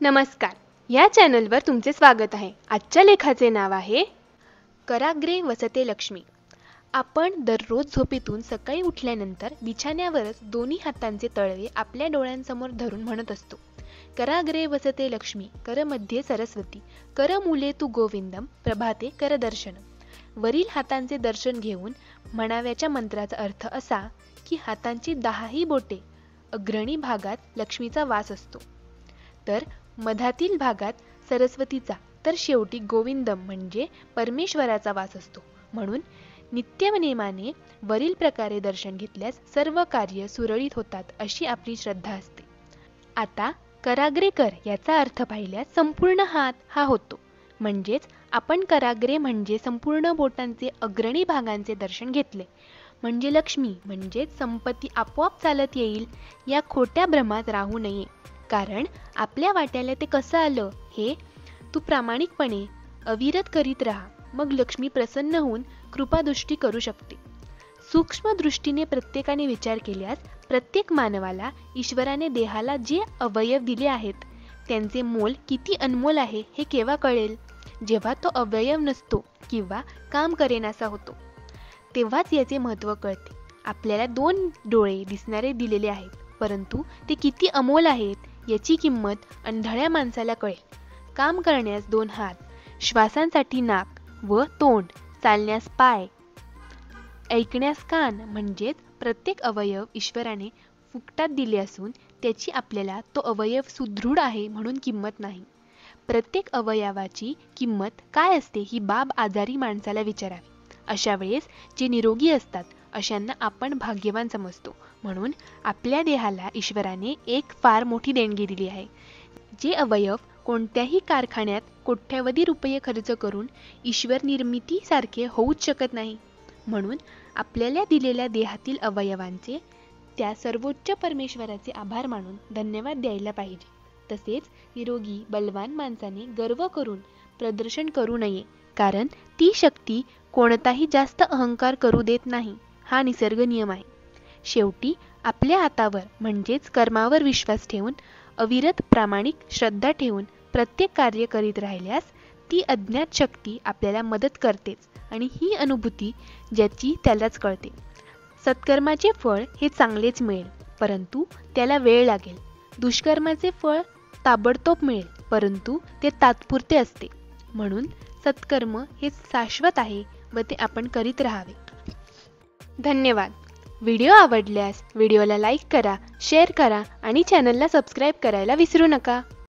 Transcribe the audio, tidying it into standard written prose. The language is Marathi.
नमस्कार. या चॅनलवर तुमचे स्वागत आहे. आजच्या लेखाचे नाव आहे कराग्रे वसते लक्ष्मी. आपण दररोज झोपेतून सकाळी उठल्यानंतर बिछाण्यावरच दोन्ही हातांचे तळवे आपल्या डोळ्यांसमोर धरून म्हणत असतो, कराग्रे वसते लक्ष्मी, करमध्ये सरस्वती, करमूले तू गोविंदम, प्रभाते करदर्शनम. वरील हातांचे दर्शन घेऊन म्हणाव्याच्या मंत्राचा अर्थ असा की हातांची 10ही बोटे अग्रणी भागात लक्ष्मीचा वास असतो, तर मधातील भागात सरस्वतीचा, तर शेवटी गोविंदम म्हणजे परमेश्वराचा वास असतो. म्हणून नित्यनेमाने वरील प्रकारे दर्शन घेतल्यास सर्व कार्य सुरळीत होतात अशी आपली श्रद्धा असते. आता कराग्रे कर याचा अर्थ पाहिल्यास संपूर्ण हात हा होतो. म्हणजेच आपण कराग्रे म्हणजे संपूर्ण बोटांचे अग्रणी भागांचे दर्शन घेतले म्हणजे लक्ष्मी म्हणजेच संपत्ती आपोआप चालत येईल या खोट्या भ्रमात राहू नये. कारण आपल्या वाट्याला ते कसं आलं हे तू प्रामाणिकपणे अविरत करीत राहा, मग लक्ष्मी प्रसन्न होऊन कृपादृष्टी करू शकते. सूक्ष्म दृष्टीने प्रत्येकाने विचार केल्यास प्रत्येक मानवाला ईश्वराने देहाला जे अवयव दिले आहेत त्यांचे मोल किती अनमोल आहे हे केव्हा कळेल? जेव्हा तो अवयव नसतो किंवा काम करेनासा होतो, तेव्हाच याचे महत्त्व कळते. आपल्याला 2 डोळे दिसणारे दिलेले आहेत, परंतु ते किती अमोल आहेत याची किंमत अंधळ्या माणसाला कळेल. काम करण्यास 2 हात, श्वासांसाठी नाक व तोंड, चालण्यास पाय, ऐकण्यास कान म्हणजेच प्रत्येक अवयव ईश्वराने फुकटात दिले असून त्याची आपल्याला तो अवयव सुदृढ आहे म्हणून किंमत नाही. प्रत्येक अवयवाची किंमत काय असते ही बाब आजारी माणसाला विचारावी. अशा वेळेस जे निरोगी असतात अशांना आपण भाग्यवान समजतो. म्हणून आपल्या देहाला ईश्वराने एक फार मोठी देणगी दिली आहे. जे अवयव कोणत्याही कारखान्यात कोट्यावधी रुपये खर्च करून ईश्वर निर्मितीसारखे होऊच शकत नाही. म्हणून आपल्याला दिलेल्या देहातील अवयवांचे त्या सर्वोच्च परमेश्वराचे आभार मानून धन्यवाद द्यायला पाहिजे. तसेच निरोगी बलवान माणसाने गर्व करून प्रदर्शन करू नये, कारण ती शक्ती कोणताही जास्त अहंकार करू देत नाही हा निसर्ग नियम आहे. शेवटी आपल्या हातावर म्हणजेच कर्मावर विश्वास ठेवून अविरत प्रामाणिक श्रद्धा ठेवून प्रत्येक कार्य करीत राहिल्यास ती अज्ञात शक्ती आपल्याला मदत करतेच आणि ही अनुभूती ज्याची त्यालाच कळते. सत्कर्माचे फळ हे चांगलेच मिळेल, परंतु त्याला वेळ लागेल. दुष्कर्माचे फळ ताबडतोब मिळेल, परंतु ते तात्पुरते असते. म्हणून सत्कर्म हे शाश्वत आहे व ते आपण करीत राहावे. धन्यवाद. व्हिडिओ आवडल्यास व्हिडिओला लाईक करा, शेअर करा आणि चॅनलला सबस्क्राईब करायला विसरू नका.